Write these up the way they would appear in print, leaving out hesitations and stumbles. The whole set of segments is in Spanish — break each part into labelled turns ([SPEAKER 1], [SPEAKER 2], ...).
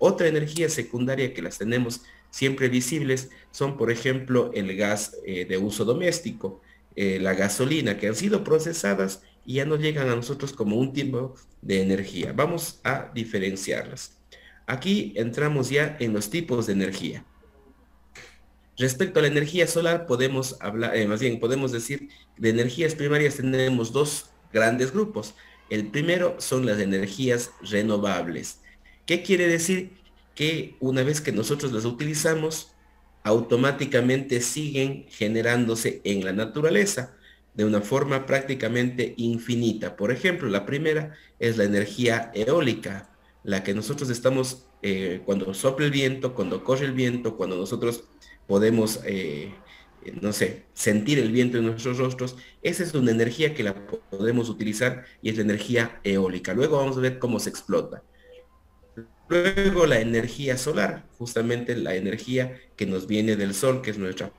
[SPEAKER 1] Otra energía secundaria que las tenemos siempre visibles son, por ejemplo, el gas de uso doméstico, la gasolina, que han sido procesadas y ya no llegan a nosotros como un tipo de energía. Vamos a diferenciarlas. Aquí entramos ya en los tipos de energía. Respecto a la energía solar, podemos hablar, más bien podemos decir, de energías primarias tenemos dos grandes grupos. El primero son las energías renovables. ¿Qué quiere decir? Que una vez que nosotros las utilizamos, automáticamente siguen generándose en la naturaleza de una forma prácticamente infinita. Por ejemplo, la primera es la energía eólica, la que nosotros estamos, cuando sopla el viento, cuando corre el viento, cuando nosotros podemos, no sé, sentir el viento en nuestros rostros. Esa es una energía que la podemos utilizar y es la energía eólica. Luego vamos a ver cómo se explota. Luego la energía solar, justamente la energía que nos viene del sol, que es nuestra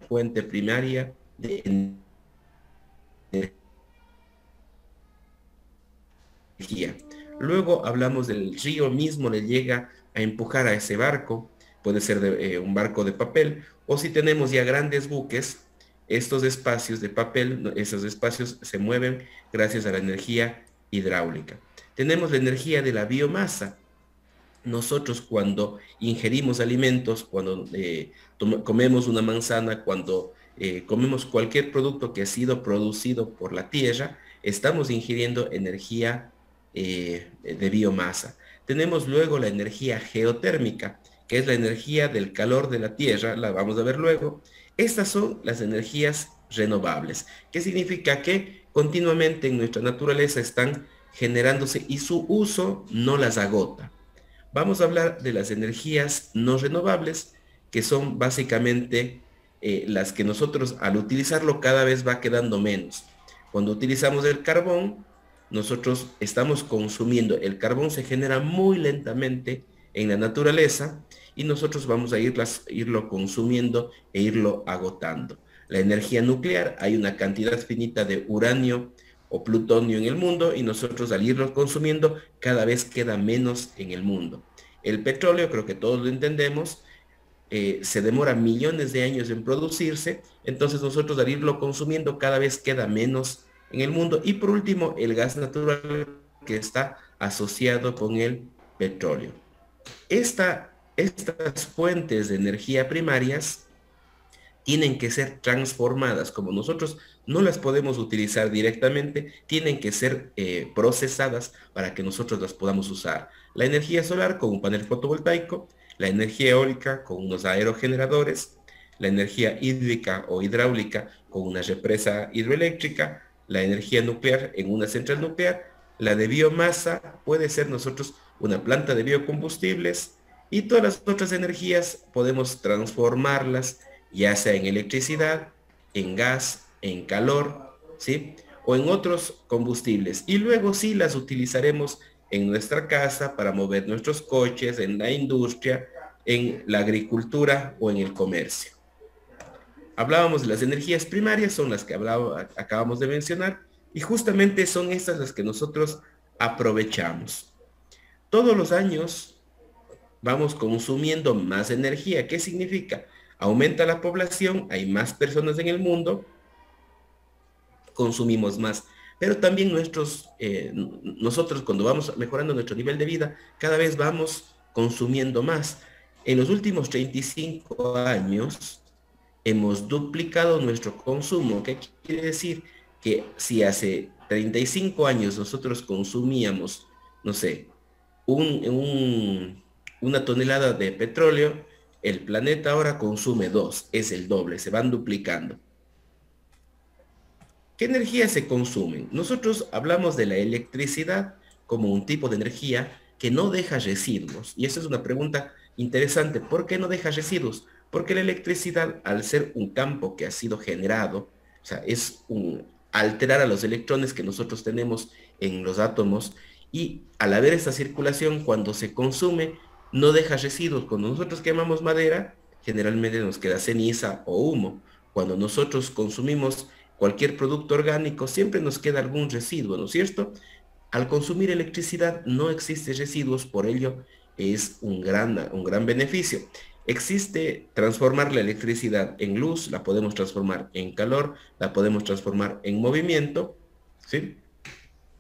[SPEAKER 1] fuente primaria de energía. Luego hablamos del río mismo, le llega a empujar a ese barco, puede ser un barco de papel, o si tenemos ya grandes buques, estos espacios de papel, esos espacios se mueven gracias a la energía hidráulica. Tenemos la energía de la biomasa. Nosotros cuando ingerimos alimentos, cuando comemos una manzana, cuando comemos cualquier producto que ha sido producido por la tierra, estamos ingiriendo energía de biomasa. Tenemos luego la energía geotérmica, que es la energía del calor de la tierra, la vamos a ver luego. Estas son las energías renovables, que significa que continuamente en nuestra naturaleza están generándose y su uso no las agota. Vamos a hablar de las energías no renovables, que son básicamente las que nosotros al utilizarlo cada vez va quedando menos. Cuando utilizamos el carbón, nosotros estamos consumiendo. El carbón se genera muy lentamente en la naturaleza y nosotros vamos a irlo consumiendo e irlo agotando. La energía nuclear, hay una cantidad finita de uranio o plutonio en el mundo y nosotros al irlo consumiendo cada vez queda menos en el mundo. El petróleo, creo que todos lo entendemos, se demora millones de años en producirse, entonces nosotros al irlo consumiendo cada vez queda menos en el mundo. Y por último, el gas natural que está asociado con el petróleo. Estas fuentes de energía primarias tienen que ser transformadas. Como nosotros no las podemos utilizar directamente, tienen que ser procesadas para que nosotros las podamos usar. La energía solar con un panel fotovoltaico, la energía eólica con unos aerogeneradores, la energía hídrica o hidráulica con una represa hidroeléctrica, la energía nuclear en una central nuclear, la de biomasa puede ser nosotros una planta de biocombustibles y todas las otras energías podemos transformarlas ya sea en electricidad, en gas, en calor, ¿sí? O en otros combustibles. Y luego sí las utilizaremos en nuestra casa para mover nuestros coches, en la industria, en la agricultura o en el comercio. Hablábamos de las energías primarias, son las que acabamos de mencionar, y justamente son estas las que nosotros aprovechamos. Todos los años vamos consumiendo más energía. ¿Qué significa? Aumenta la población, hay más personas en el mundo, consumimos más. Pero también nosotros cuando vamos mejorando nuestro nivel de vida, cada vez vamos consumiendo más. En los últimos 35 años hemos duplicado nuestro consumo. ¿Qué quiere decir? Que si hace 35 años nosotros consumíamos, no sé, una tonelada de petróleo, el planeta ahora consume 2, es el doble, se van duplicando. ¿Qué energía se consumen? Nosotros hablamos de la electricidad como un tipo de energía que no deja residuos. Y esa es una pregunta interesante. ¿Por qué no deja residuos? Porque la electricidad, al ser un campo que ha sido generado, o sea, alterar a los electrones que nosotros tenemos en los átomos, y al haber esta circulación, cuando se consume, no deja residuos. Cuando nosotros quemamos madera, generalmente nos queda ceniza o humo. Cuando nosotros consumimos cualquier producto orgánico, siempre nos queda algún residuo, ¿no es cierto? Al consumir electricidad no existe residuos, por ello es un gran beneficio. Existe transformar la electricidad en luz, la podemos transformar en calor, la podemos transformar en movimiento, ¿sí?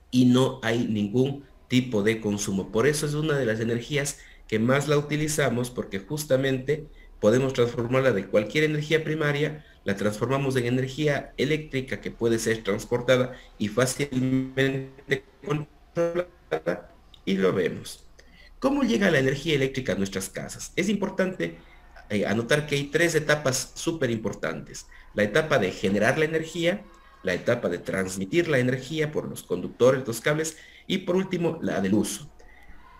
[SPEAKER 1] Y no hay ningún tipo de consumo. Por eso es una de las energías que más la utilizamos, porque justamente podemos transformarla de cualquier energía primaria, la transformamos en energía eléctrica que puede ser transportada y fácilmente controlada, y lo vemos. ¿Cómo llega la energía eléctrica a nuestras casas? Es importante anotar que hay tres etapas súper importantes. La etapa de generar la energía, la etapa de transmitir la energía por los conductores, los cables, y por último, la del uso.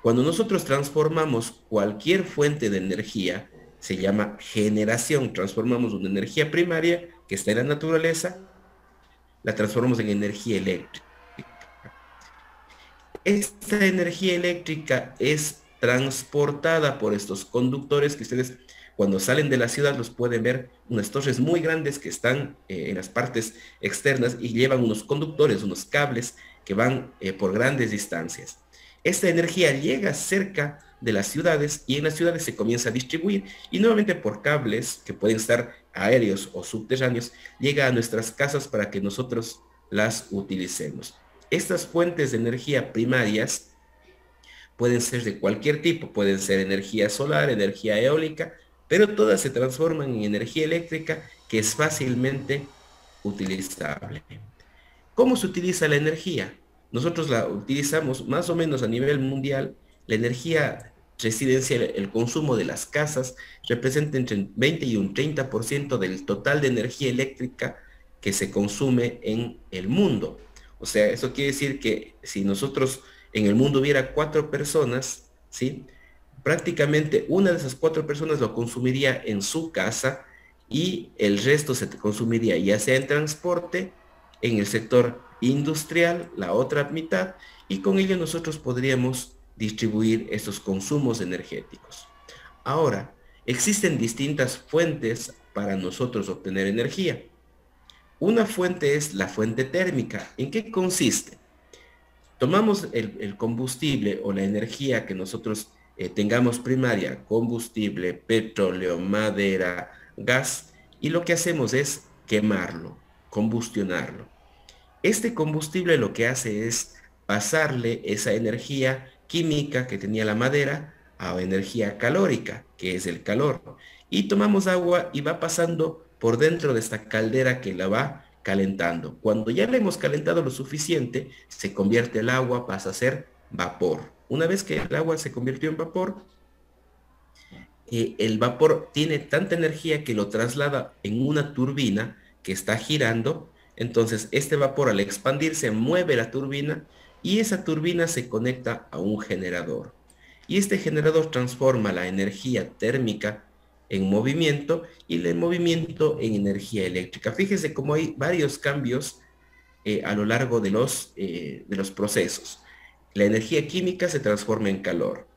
[SPEAKER 1] Cuando nosotros transformamos cualquier fuente de energía, se llama generación. Transformamos una energía primaria que está en la naturaleza, la transformamos en energía eléctrica. Esta energía eléctrica es transportada por estos conductores que ustedes cuando salen de la ciudad los pueden ver, unas torres muy grandes que están en las partes externas y llevan unos conductores, unos cables que van por grandes distancias. Esta energía llega cerca de las ciudades y en las ciudades se comienza a distribuir y nuevamente por cables que pueden estar aéreos o subterráneos llega a nuestras casas para que nosotros las utilicemos. Estas fuentes de energía primarias pueden ser de cualquier tipo, pueden ser energía solar, energía eólica, pero todas se transforman en energía eléctrica que es fácilmente utilizable. ¿Cómo se utiliza la energía? Nosotros la utilizamos más o menos a nivel mundial. La energía residencial, el consumo de las casas, representa entre 20 y un 30% del total de energía eléctrica que se consume en el mundo. O sea, eso quiere decir que si nosotros en el mundo hubiera 4 personas, ¿sí? Prácticamente una de esas 4 personas lo consumiría en su casa y el resto se consumiría ya sea en transporte, en el sector industrial, la otra mitad, y con ello nosotros podríamos distribuir estos consumos energéticos. Ahora, existen distintas fuentes para nosotros obtener energía. Una fuente es la fuente térmica. ¿En qué consiste? Tomamos el combustible o la energía que nosotros tengamos primaria, combustible, petróleo, madera, gas, y lo que hacemos es quemarlo, combustionarlo. Este combustible lo que hace es pasarle esa energía química que tenía la madera a energía calórica, que es el calor. Y tomamos agua y va pasando por dentro de esta caldera que la va calentando. Cuando ya le hemos calentado lo suficiente, se convierte el agua, pasa a ser vapor. Una vez que el agua se convirtió en vapor, el vapor tiene tanta energía que lo traslada en una turbina que está girando. Entonces este vapor al expandirse mueve la turbina y esa turbina se conecta a un generador. Y este generador transforma la energía térmica en movimiento y el movimiento en energía eléctrica. Fíjese cómo hay varios cambios a lo largo de los procesos. La energía química se transforma en calor.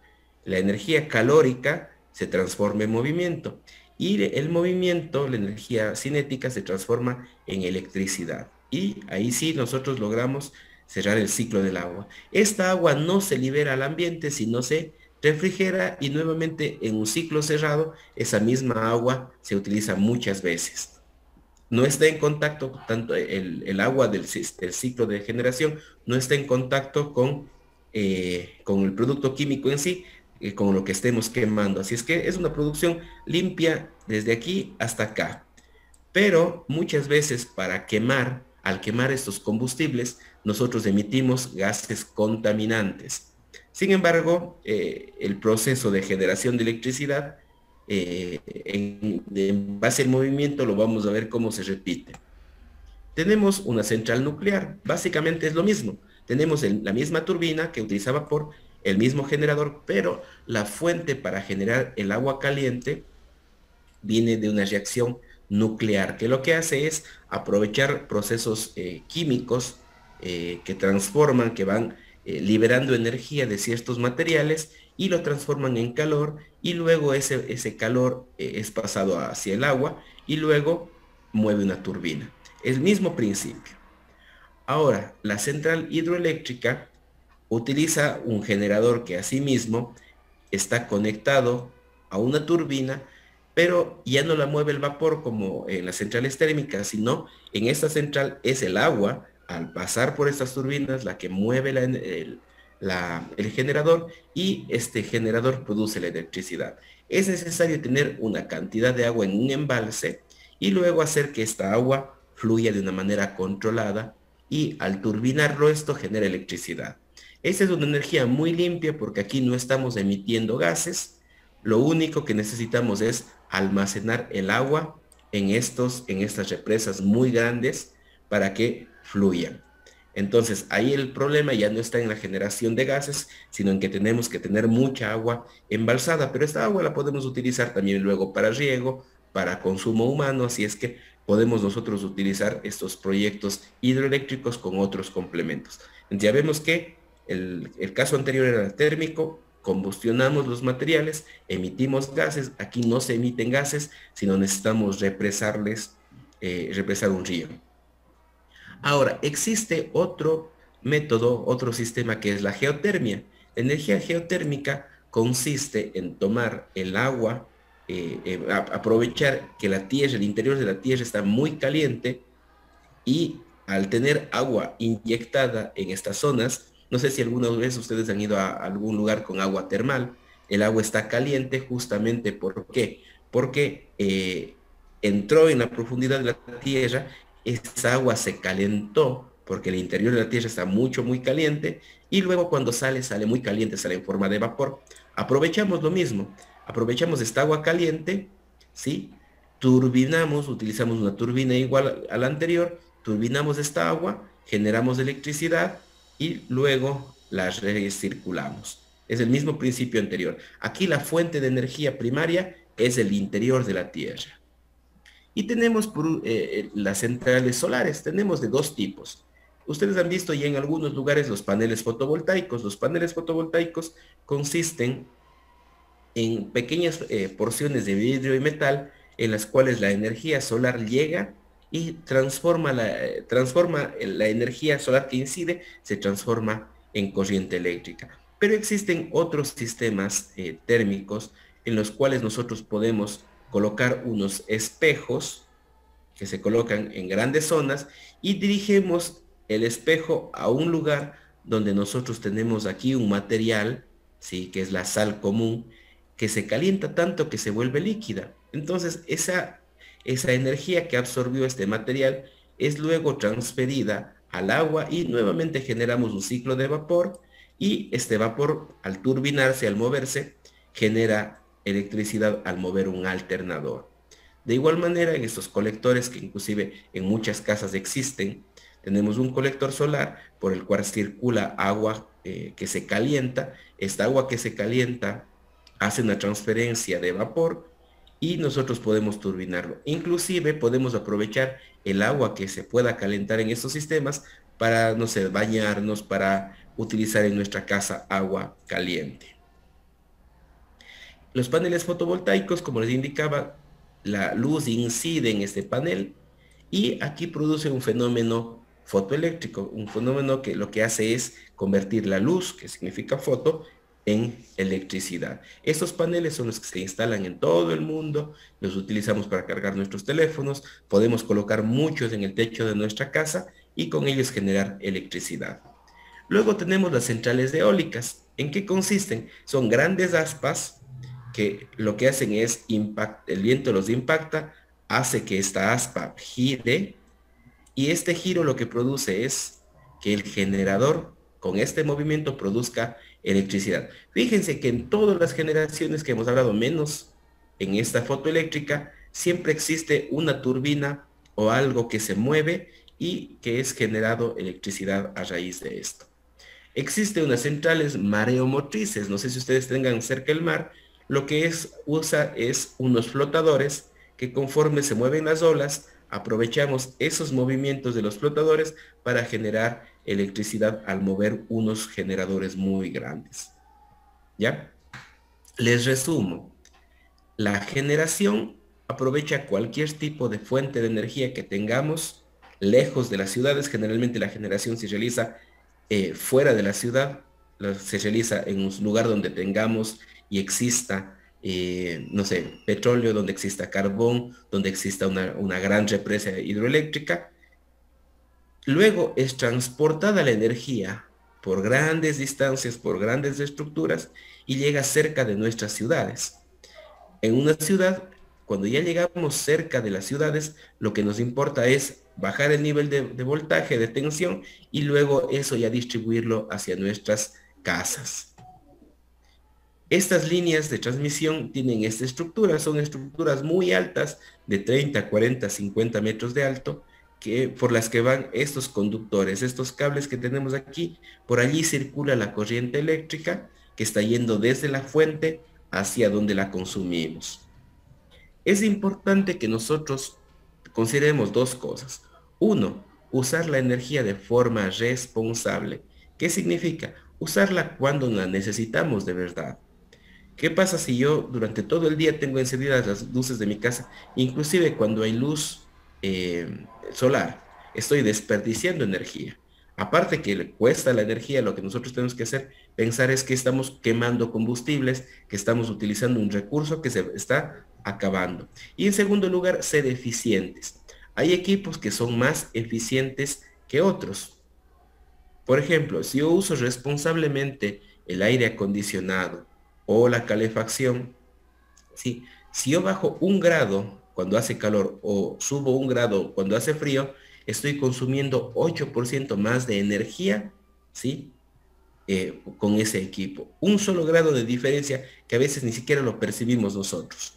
[SPEAKER 1] La energía calórica se transforma en movimiento. Y el movimiento, la energía cinética, se transforma en electricidad. Y ahí sí nosotros logramos cerrar el ciclo del agua. Esta agua no se libera al ambiente, sino se refrigera y nuevamente en un ciclo cerrado, esa misma agua se utiliza muchas veces. No está en contacto, tanto el agua del ciclo de generación, no está en contacto con el producto químico en sí, con lo que estemos quemando. Así es que es una producción limpia desde aquí hasta acá. Pero muchas veces para quemar, al quemar estos combustibles, nosotros emitimos gases contaminantes. Sin embargo, el proceso de generación de electricidad, en base al movimiento, lo vamos a ver cómo se repite. Tenemos una central nuclear, básicamente es lo mismo. Tenemos la misma turbina que utiliza vapor, el mismo generador, pero la fuente para generar el agua caliente viene de una reacción nuclear, que lo que hace es aprovechar procesos químicos que transforman, que van liberando energía de ciertos materiales y lo transforman en calor y luego ese calor es pasado hacia el agua y luego mueve una turbina. El mismo principio. Ahora, la central hidroeléctrica utiliza un generador que asimismo está conectado a una turbina, pero ya no la mueve el vapor como en las centrales térmicas, sino en esta central es el agua, al pasar por estas turbinas, la que mueve el generador, y este generador produce la electricidad. Es necesario tener una cantidad de agua en un embalse y luego hacer que esta agua fluya de una manera controlada, y al turbinarlo esto genera electricidad. Esta es una energía muy limpia porque aquí no estamos emitiendo gases. Lo único que necesitamos es almacenar el agua en estas represas muy grandes para que fluyan. Entonces, ahí el problema ya no está en la generación de gases, sino en que tenemos que tener mucha agua embalsada, pero esta agua la podemos utilizar también luego para riego, para consumo humano, así es que podemos nosotros utilizar estos proyectos hidroeléctricos con otros complementos. Ya vemos que el caso anterior era el térmico, combustionamos los materiales, emitimos gases, aquí no se emiten gases, sino necesitamos represar un río. Ahora, existe otro método, otro sistema que es la geotermia. La energía geotérmica consiste en tomar el agua, aprovechar que la tierra, el interior de la tierra está muy caliente, y al tener agua inyectada en estas zonas, no sé si alguna vez ustedes han ido a algún lugar con agua termal, el agua está caliente justamente ¿por qué? Porque entró en la profundidad de la tierra, esa agua se calentó porque el interior de la tierra está muy caliente, y luego cuando sale muy caliente, sale en forma de vapor. Aprovechamos lo mismo, aprovechamos esta agua caliente, ¿sí? Turbinamos, utilizamos una turbina igual a la anterior, turbinamos esta agua, generamos electricidad y luego la recirculamos. Es el mismo principio anterior. Aquí la fuente de energía primaria es el interior de la Tierra. Y tenemos las centrales solares, tenemos de dos tipos. Ustedes han visto ya en algunos lugares los paneles fotovoltaicos. Los paneles fotovoltaicos consisten en pequeñas porciones de vidrio y metal en las cuales la energía solar llega y transforma la energía solar que incide, se transforma en corriente eléctrica. Pero existen otros sistemas térmicos en los cuales nosotros podemos colocar unos espejos que se colocan en grandes zonas y dirigimos el espejo a un lugar donde nosotros tenemos aquí un material, ¿sí? Que es la sal común, que se calienta tanto que se vuelve líquida. Entonces, esa energía que absorbió este material es luego transferida al agua y nuevamente generamos un ciclo de vapor, y este vapor, al turbinarse, al moverse, genera electricidad al mover un alternador. De igual manera, en estos colectores que inclusive en muchas casas existen, tenemos un colector solar por el cual circula agua que se calienta. Esta agua que se calienta hace una transferencia de vapor y nosotros podemos turbinarlo. Inclusive podemos aprovechar el agua que se pueda calentar en estos sistemas para, no sé, bañarnos, para utilizar en nuestra casa agua caliente. Los paneles fotovoltaicos, como les indicaba, la luz incide en este panel y aquí produce un fenómeno fotoeléctrico, un fenómeno que lo que hace es convertir la luz, que significa foto, en electricidad. Estos paneles son los que se instalan en todo el mundo, los utilizamos para cargar nuestros teléfonos, podemos colocar muchos en el techo de nuestra casa y con ellos generar electricidad. Luego tenemos las centrales eólicas. ¿En qué consisten? Son grandes aspas que lo que hacen es el viento los impacta, hace que esta aspa gire, y este giro lo que produce es que el generador con este movimiento produzca electricidad. Fíjense que en todas las generaciones que hemos hablado, menos en esta fotoeléctrica, siempre existe una turbina o algo que se mueve y que es generado electricidad a raíz de esto. Existen unas centrales mareomotrices, no sé si ustedes tengan cerca el mar, lo que usa es unos flotadores que conforme se mueven las olas, aprovechamos esos movimientos de los flotadores para generar electricidad al mover unos generadores muy grandes. ¿Ya? Les resumo. La generación aprovecha cualquier tipo de fuente de energía que tengamos lejos de las ciudades. Generalmente la generación se realiza fuera de la ciudad, se realiza en un lugar donde tengamos y exista, no sé, petróleo, donde exista carbón, donde exista una gran represa hidroeléctrica. Luego es transportada la energía por grandes distancias, por grandes estructuras y llega cerca de nuestras ciudades. En una ciudad, cuando ya llegamos cerca de las ciudades, lo que nos importa es bajar el nivel de voltaje, de tensión, y luego eso ya distribuirlo hacia nuestras casas. Estas líneas de transmisión tienen esta estructura, son estructuras muy altas, de 30, 40, 50 metros de alto, por las que van estos conductores, estos cables que tenemos aquí. Por allí circula la corriente eléctrica que está yendo desde la fuente hacia donde la consumimos. Es importante que nosotros consideremos dos cosas. Uno, usar la energía de forma responsable. ¿Qué significa? Usarla cuando la necesitamos de verdad. ¿Qué pasa si yo durante todo el día tengo encendidas las luces de mi casa, inclusive cuando hay luz solar? Estoy desperdiciando energía. Aparte que le cuesta la energía, lo que nosotros tenemos que hacer, pensar es que estamos quemando combustibles, que estamos utilizando un recurso que se está acabando. Y en segundo lugar, ser eficientes. Hay equipos que son más eficientes que otros. Por ejemplo, si yo uso responsablemente el aire acondicionado o la calefacción, ¿sí? Si yo bajo 1 grado cuando hace calor o subo 1 grado cuando hace frío, estoy consumiendo 8% más de energía, ¿sí? Con ese equipo. Un solo grado de diferencia que a veces ni siquiera lo percibimos nosotros.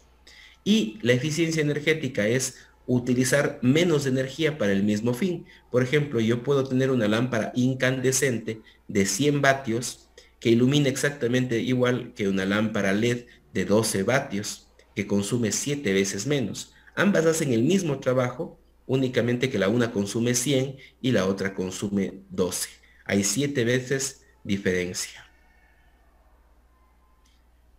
[SPEAKER 1] Y la eficiencia energética es utilizar menos energía para el mismo fin. Por ejemplo, yo puedo tener una lámpara incandescente de 100 vatios que ilumina exactamente igual que una lámpara LED de 12 vatios que consume 7 veces menos. Ambas hacen el mismo trabajo, únicamente que la una consume 100 y la otra consume 12. Hay 7 veces diferencia.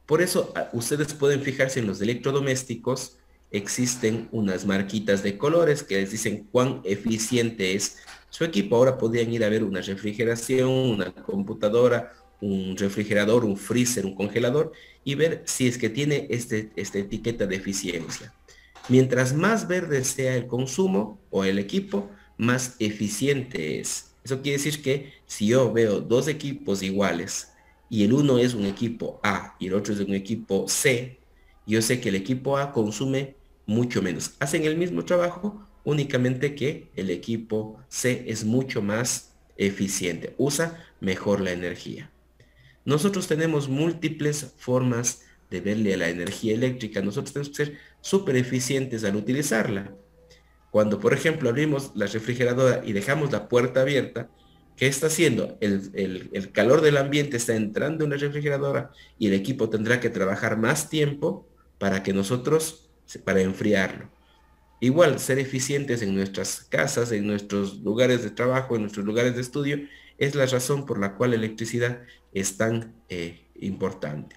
[SPEAKER 1] Por eso ustedes pueden fijarse en los electrodomésticos, existen unas marquitas de colores que les dicen cuán eficiente es su equipo. Ahora podrían ir a ver una refrigeración, una computadora, un refrigerador, un freezer, un congelador y ver si es que tiene esta etiqueta de eficiencia. Mientras más verde sea el consumo o el equipo, más eficiente es. Eso quiere decir que si yo veo dos equipos iguales y el uno es un equipo A y el otro es un equipo C, yo sé que el equipo A consume mucho menos. Hacen el mismo trabajo, únicamente que el equipo C es mucho más eficiente, usa mejor la energía. Nosotros tenemos múltiples formas de verle a la energía eléctrica. Nosotros tenemos que ser súper eficientes al utilizarla. Cuando, por ejemplo, abrimos la refrigeradora y dejamos la puerta abierta, ¿qué está haciendo? El calor del ambiente está entrando en la refrigeradora y el equipo tendrá que trabajar más tiempo para que nosotros, para enfriarlo. Igual, ser eficientes en nuestras casas, en nuestros lugares de trabajo, en nuestros lugares de estudio, es la razón por la cual la electricidad es tan importante.